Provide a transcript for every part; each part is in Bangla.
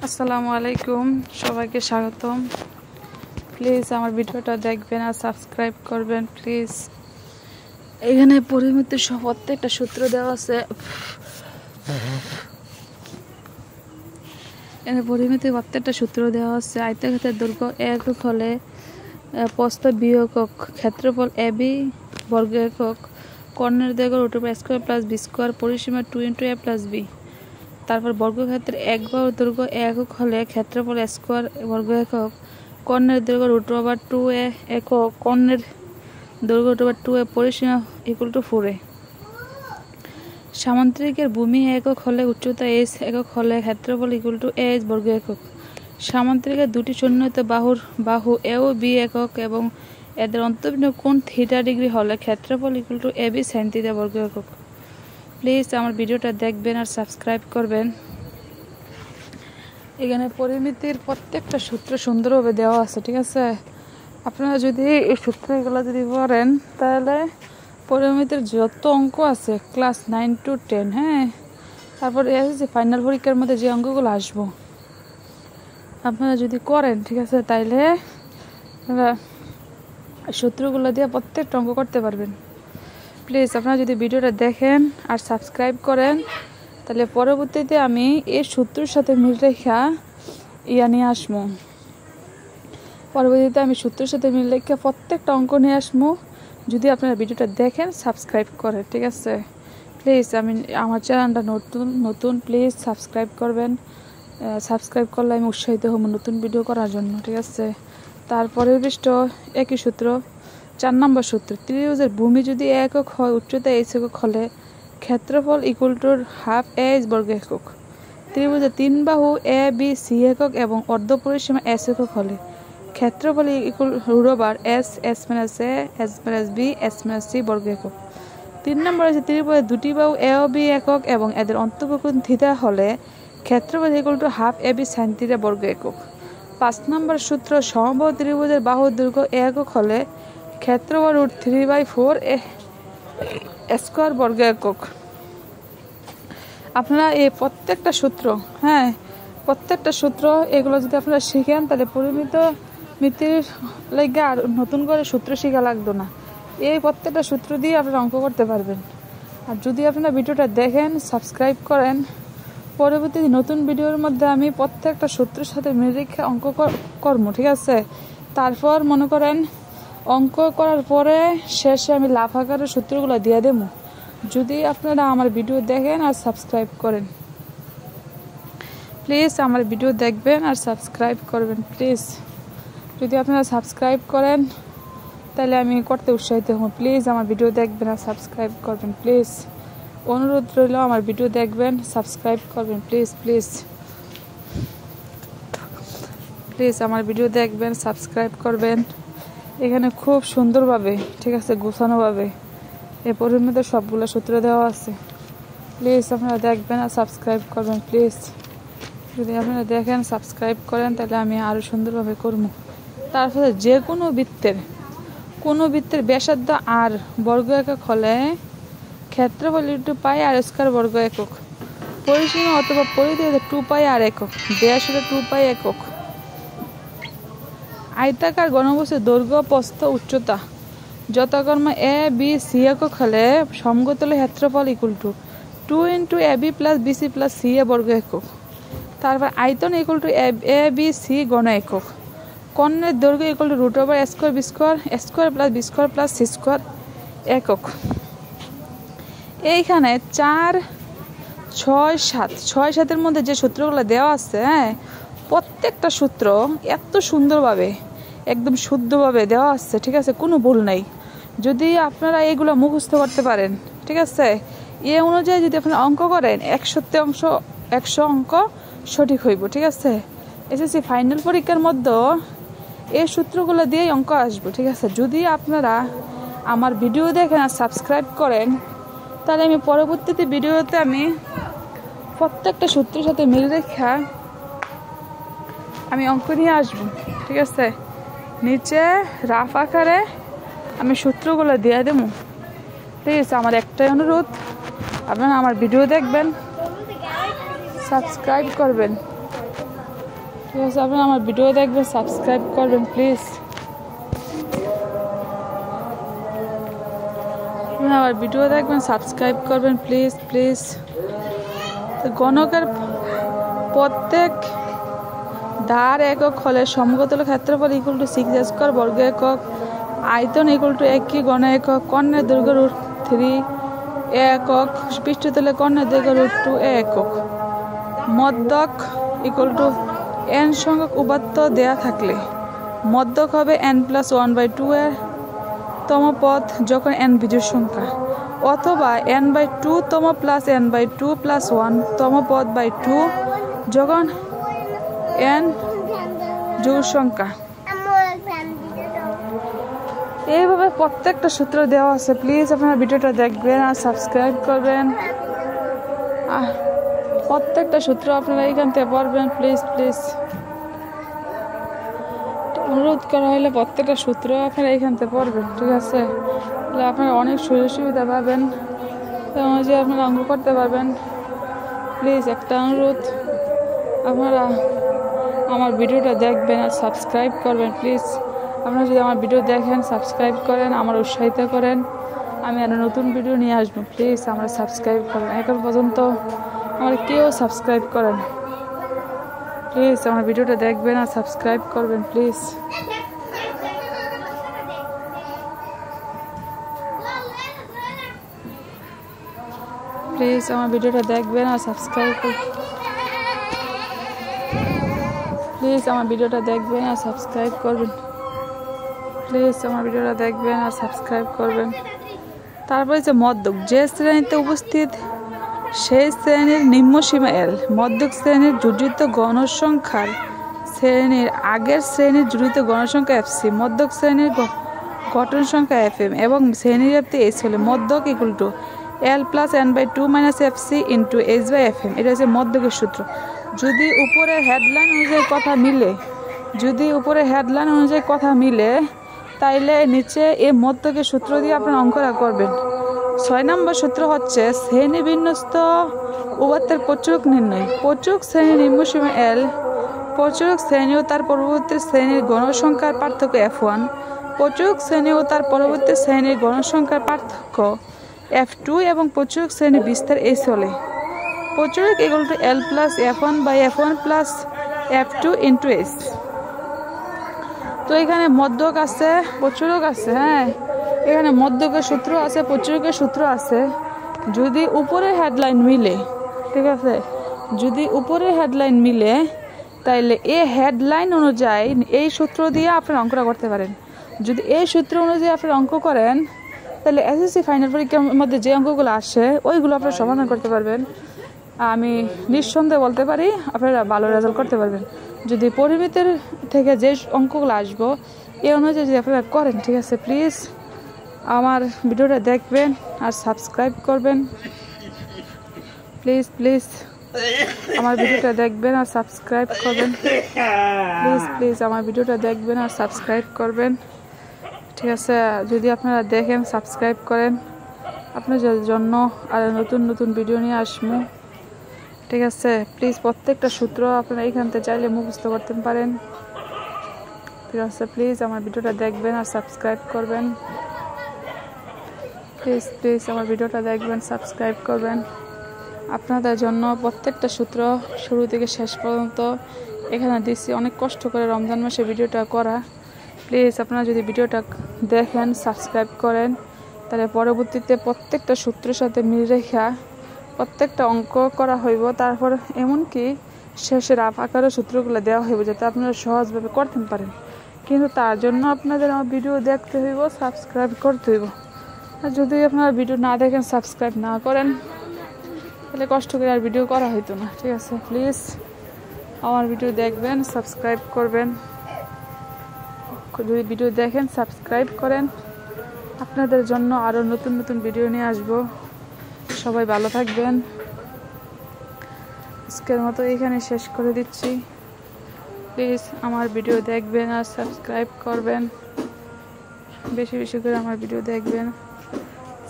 আসসালামু আলাইকুম, সবাইকে স্বাগতম। প্লিজ আমার ভিডিওটা দেখবেন আর সাবস্ক্রাইব করবেন প্লিজ। এখানে পরিমিতির প্রত্যেকটা সূত্র দেওয়া আছে। এখানে পরিমিতির প্রত্যেকটা সূত্র দেওয়া আছে। আয়তক্ষেত্রের দৈর্ঘ্য একক হলে প্রস্থ বি একক, ক্ষেত্রফল এ বি বর্গ একক, কর্ণের দৈর্ঘ্য √² প্লাস বি স্কোয়ার, পরিসীমা 2 × a প্লাস বি। তারপর বর্গক্ষেত্রের এক বাহুর দৈর্ঘ্য একক হলে ক্ষেত্রফল স্কোয়ার বর্গ একক, কর্ণের দৈর্ঘ্য √2a একক, কর্ণের দৈর্ঘ্য √2a, পরিসীমা = 4a। সামান্তরিকের ভূমি একক হলে উচ্চতা h একক হলে ক্ষেত্রফল =ah বর্গ একক। সামান্তরিকের দুটি সন্নিহিত বাহু এ ও বি একক এবং এদের অন্তর্বিন্দু কোণ θ° হলে ক্ষেত্রফল ab sin θ বর্গ একক। প্লিজ আমার ভিডিওটা দেখবেন আর সাবস্ক্রাইব করবেন। এখানে পরিমিতির প্রত্যেকটা সূত্র সুন্দরভাবে দেওয়া আছে, ঠিক আছে। আপনারা যদি এই সূত্রগুলো যদি পড়েন তাহলে পরিমিতির যত অঙ্ক আছে ক্লাস 9 to 10, হ্যাঁ, তারপর এসএসসি ফাইনাল পরীক্ষার মধ্যে যে অঙ্কগুলো আসবো আপনারা যদি করেন, ঠিক আছে, তাইলে আপনারা সূত্রগুলো দিয়ে প্রত্যেকটা অঙ্ক করতে পারবেন। প্লিজ আপনারা যদি ভিডিওটা দেখেন আর সাবস্ক্রাইব করেন তাহলে পরবর্তীতে আমি এই সূত্রের সাথে মিল রেখা নিয়ে আসবো। পরবর্তীতে আমি সূত্রের সাথে মিল রেখা প্রত্যেকটা অঙ্ক নিয়ে আসবো যদি আপনারা ভিডিওটা দেখেন, সাবস্ক্রাইব করেন, ঠিক আছে। প্লিজ আমার চ্যানেলটা নতুন প্লিজ সাবস্ক্রাইব করবেন। সাবস্ক্রাইব করলে আমি উৎসাহিত হব নতুন ভিডিও করার জন্য, ঠিক আছে। তারপরের পৃষ্ঠ একই সূত্র, 4 নম্বর সূত্র। ত্রিভুজের ভূমি যদি একক হয়, উচ্চতা h একক হলে ক্ষেত্রফল =½ বর্গ একক। ত্রিভুজের 3 বাহু এ বি সি একক এবং অর্ধ পরিসীমা s একক হলে ক্ষেত্রফল √s - b s - c বর্গ একক। 3 নম্বর আছে ত্রিভুজের দুটি বাহু এ ও বি একক এবং এদের অন্তর্কোণ θ হলে ক্ষেত্রফল =½ ab sin θ বর্গ একক। 5 নম্বর সূত্র, সমবাহু ত্রিভুজের বাহুর দৈর্ঘ্য একক হলে ক্ষেত্রফল √3/4 বর্গ একক। আপনারা এই প্রত্যেকটা সূত্র, হ্যাঁ, প্রত্যেকটা সূত্র এগুলো যদি আপনারা শিখেন তাহলে পরিমিতির লেগে আর নতুন করে সূত্র শেখা লাগতো না। এই প্রত্যেকটা সূত্র দিয়ে আপনারা অঙ্ক করতে পারবেন। আর যদি আপনারা ভিডিওটা দেখেন, সাবস্ক্রাইব করেন, পরবর্তী নতুন ভিডিওর মধ্যে আমি প্রত্যেকটা সূত্রের সাথে মিল রেখে অঙ্ক করবো, ঠিক আছে। তারপর মনে করেন অঙ্ক করার পরে শেষে আমি লাফ আকারের সূত্রগুলো দিয়ে দেবো যদি আপনারা আমার ভিডিও দেখেন আর সাবস্ক্রাইব করেন। প্লিজ আমার ভিডিও দেখবেন আর সাবস্ক্রাইব করবেন প্লিজ। যদি আপনারা সাবস্ক্রাইব করেন তাহলে আমি করতে উৎসাহিত হব। প্লিজ আমার ভিডিও দেখবেন আর সাবস্ক্রাইব করবেন প্লিজ। অনুরোধ রইল আমার ভিডিও দেখবেন, সাবস্ক্রাইব করবেন প্লিজ প্লিজ প্লিজ আমার ভিডিও দেখবেন, সাবস্ক্রাইব করবেন। এখানে খুব সুন্দরভাবে, ঠিক আছে, গোছানোভাবে এই পরিমিতির সবগুলো সূত্র দেওয়া আছে। প্লিজ আপনারা দেখবেন আর সাবস্ক্রাইব করবেন প্লিজ। যদি আপনারা দেখেন, সাবস্ক্রাইব করেন তাহলে আমি আরও সুন্দরভাবে করবো। তারপরে যে কোনো বৃত্তের ব্যাসার্ধ r বর্গ একক হলে ক্ষেত্রফল √πr² বর্গ একক। পরিসীমা অথবা পরিধি 2πr একক, ব্যাস 2π একক। আয়তাকার ঘনবস্তুর দৈর্ঘ্য, প্রস্থ, উচ্চতা যথাক্রমে এ বি সি একক হলে সমতলের ক্ষেত্রফল = 2 × ab + bc + ca বর্গ একক। তারপর আয়তন a b c ঘন একক। কর্ণের দৈর্ঘ্য √2² b² + c² একক। এইখানে 4, 6, 7 মধ্যে যে সূত্রগুলো দেওয়া আছে, হ্যাঁ, প্রত্যেকটা সূত্র এত সুন্দরভাবে একদম শুদ্ধভাবে দেওয়া আছে, ঠিক আছে, কোনো ভুল নাই। যদি আপনারা এগুলো মুখস্থ করতে পারেন, ঠিক আছে, এ অনুযায়ী যদি আপনারা অঙ্ক করেন 100 অঙ্ক সঠিক হইব, ঠিক আছে। এসএসসি ফাইনাল পরীক্ষার মধ্যে এই সূত্রগুলো দিয়েই অঙ্ক আসবো, ঠিক আছে। যদি আপনারা আমার ভিডিও দেখেন আর সাবস্ক্রাইব করেন তাহলে আমি পরবর্তীতে ভিডিওতে আমি প্রত্যেকটা সূত্রের সাথে মিল রেখা আমি অঙ্ক নিয়ে আসবো, ঠিক আছে। নিচে রাফ আকারে আমি সূত্রগুলো দিয়ে দেবো। প্লিজ আমার একটাই অনুরোধ, আপনারা আমার ভিডিও দেখবেন, সাবস্ক্রাইব করবেন। ঠিক আছে, আপনারা আমার ভিডিও দেখবেন, সাবস্ক্রাইব করবেন প্লিজ। আপনারা আমার ভিডিও দেখবেন, সাবস্ক্রাইব করবেন প্লিজ প্লিজ। গণকের প্রত্যেক ধার একক হলে সমগতল ক্ষেত্রফল ইকুয়াল টু 6 বর্গ একক, আয়তন ইকুয়াল টু 1 ঘন একক, কর্ণের দৈর্ঘ্য √3 একক, পৃষ্ঠতলে কর্ণের দৈর্ঘ্য √2 একক, মধ্যক ইকুয়াল টু n সংখ্যক উপাত্ত দেয়া থাকলে মধ্যক হবে n+1/2 এর তম পদ যখন n বিজোড় সংখ্যা, অথবা n/2 তম প্লাস n/2 + 1 তম পদ বাই 2 যখন n জোড় সংখ্যা। এইভাবে প্রত্যেকটা সূত্র দেওয়া আছে। প্লিজ আপনারা ভিডিওটা দেখবেন আর সাবস্ক্রাইব করবেন। প্রত্যেকটা সূত্র আপনারা এইখান থেকে পড়বেন প্লিজ প্লিজ। অনুরোধ করা হলে প্রত্যেকটা সূত্র আপনারা এইখান থেকে পড়বেন, ঠিক আছে? তাহলে আপনারা অনেক সুযোগ সুবিধা পাবেন, যে আপনারা অঙ্ক করতে পারবেন। প্লিজ একটা অনুরোধ, আপনারা আমার ভিডিওটা দেখবেন আর সাবস্ক্রাইব করবেন প্লিজ। আপনারা যদি আমার ভিডিও দেখেন, সাবস্ক্রাইব করেন, আমার উৎসাহিত করেন, আমি আরও নতুন ভিডিও নিয়ে আসবো। প্লিজ আমরা সাবস্ক্রাইব করেন। এখন পর্যন্ত আমার কেউ সাবস্ক্রাইব করেন, প্লিজ আমার ভিডিওটা দেখবেন আর সাবস্ক্রাইব করবেন প্লিজ। প্লিজ আমার ভিডিওটা দেখবেন আর সাবস্ক্রাইব করবেন। প্লিজ আমার ভিডিওটা দেখবেন আর সাবস্ক্রাইব করবেন। প্লিজ আমার ভিডিওটা দেখবেন আর সাবস্ক্রাইব করবেন। তারপরে যে মধ্যক, যে শ্রেণীতে উপস্থিত সেই শ্রেণীর নিম্নসীমা L, মধ্যক শ্রেণীর জুড়িত গণসংখ্যার শ্রেণীর আগের শ্রেণীর জুড়িত গণসংখ্যা FC, মধ্যক শ্রেণীর গঠন সংখ্যা FM এবং শ্রেণীর ব্যাপ্তি H হলে মধ্যক equal to L + n/2 - FC × H/FM। এটা হচ্ছে মধ্যকের সূত্র। যদি উপরে হেডলাইন অনুযায়ী কথা মিলে তাইলে নিচে এই মধ্যকের সূত্র দিয়ে আপনার অঙ্কটা করবেন। 6 নম্বর সূত্র হচ্ছে শ্রেণী বিন্যস্ত উপাত্তের প্রচুরক নির্ণয়। প্রচুরক শ্রেণীর নিম্নসীমা L, প্রচুরক শ্রেণী ও তার পরবর্তী শ্রেণীর গণসংখ্যার পার্থক্য F1, প্রচুরক শ্রেণী ও তার পরবর্তী শ্রেণীর গণসংখ্যার পার্থক্য F2 এবং প্রচুরক শ্রেণীর বিস্তার H হলে প্রচুরক equal to L + F1/F1 + F2 × H। তো এখানে মধ্যক আছে, প্রচুরক আছে, হ্যাঁ এখানে মধ্যকের সূত্র আছে, প্রচুরকের সূত্র আছে। যদি উপরে হেডলাইন মিলে, ঠিক আছে, যদি উপরে হেডলাইন মিলে তাইলে এই হেডলাইন অনুযায়ী এই সূত্র দিয়ে আপনার অঙ্কটা করতে পারেন। যদি এই সূত্র অনুযায়ী আপনার অঙ্ক করেন তাহলে SSC ফাইনাল পরীক্ষার মধ্যে যে অঙ্কগুলো আসে ওইগুলো আপনারা সমাধান করতে পারবেন। আমি নিঃসন্দেহে বলতে পারি আপনারা ভালো রেজাল্ট করতে পারবেন যদি পরিমিতির থেকে যে অঙ্কগুলো আসবো এই অনুযায়ী যদি আপনারা করেন, ঠিক আছে? প্লিজ আমার ভিডিওটা দেখবেন আর সাবস্ক্রাইব করবেন। প্লিজ প্লিজ আমার ভিডিওটা দেখবেন আর সাবস্ক্রাইব করবেন। প্লিজ প্লিজ আমার ভিডিওটা দেখবেন আর সাবস্ক্রাইব করবেন, ঠিক আছে? যদি আপনারা দেখেন, সাবস্ক্রাইব করেন, আপনাদের জন্য আর নতুন নতুন ভিডিও নিয়ে আসবো, ঠিক আছে? প্লিজ প্রত্যেকটা সূত্র আপনারা এইখান থেকে চাইলে মুখস্থ করতে পারেন, ঠিক আছে? প্লিজ আমার ভিডিওটা দেখবেন আর সাবস্ক্রাইব করবেন। প্লিজ প্লিজ আমার ভিডিওটা দেখবেন, সাবস্ক্রাইব করবেন। আপনাদের জন্য প্রত্যেকটা সূত্র শুরু থেকে শেষ পর্যন্ত এখানে দিচ্ছি। অনেক কষ্ট করে রমজান মাসে ভিডিওটা করা। প্লিজ আপনারা যদি ভিডিওটা দেখেন, সাবস্ক্রাইব করেন, তাহলে পরবর্তীতে প্রত্যেকটা সূত্রের সাথে মিল রেখা প্রত্যেকটা অঙ্ক করা হইব। তারপর এমনকি শেষের আকারে সূত্রগুলো দেওয়া হইব যাতে আপনারা সহজভাবে করতে পারেন। কিন্তু তার জন্য আপনাদের আমার ভিডিও দেখতে হইব, সাবস্ক্রাইব করতে হইব। আর যদি আপনারা ভিডিও না দেখেন, সাবস্ক্রাইব না করেন, তাহলে কষ্ট করে আর ভিডিও করা হইতো না, ঠিক আছে? প্লিজ আমার ভিডিও দেখবেন, সাবস্ক্রাইব করবেন। যদি ভিডিও দেখেন, সাবস্ক্রাইব করেন, আপনাদের জন্য আরও নতুন নতুন ভিডিও নিয়ে আসবো। সবাই ভালো থাকবেন। আজকের মতো এখানে শেষ করে দিচ্ছি। প্লিজ আমার ভিডিও দেখবেন আর সাবস্ক্রাইব করবেন। বেশি বেশি করে আমার ভিডিও দেখবেন,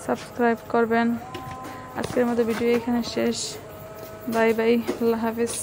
সাবস্ক্রাইব করবেন। আজকের মতো ভিডিও এখানে শেষ। বাই বাই, আল্লাহ হাফিজ।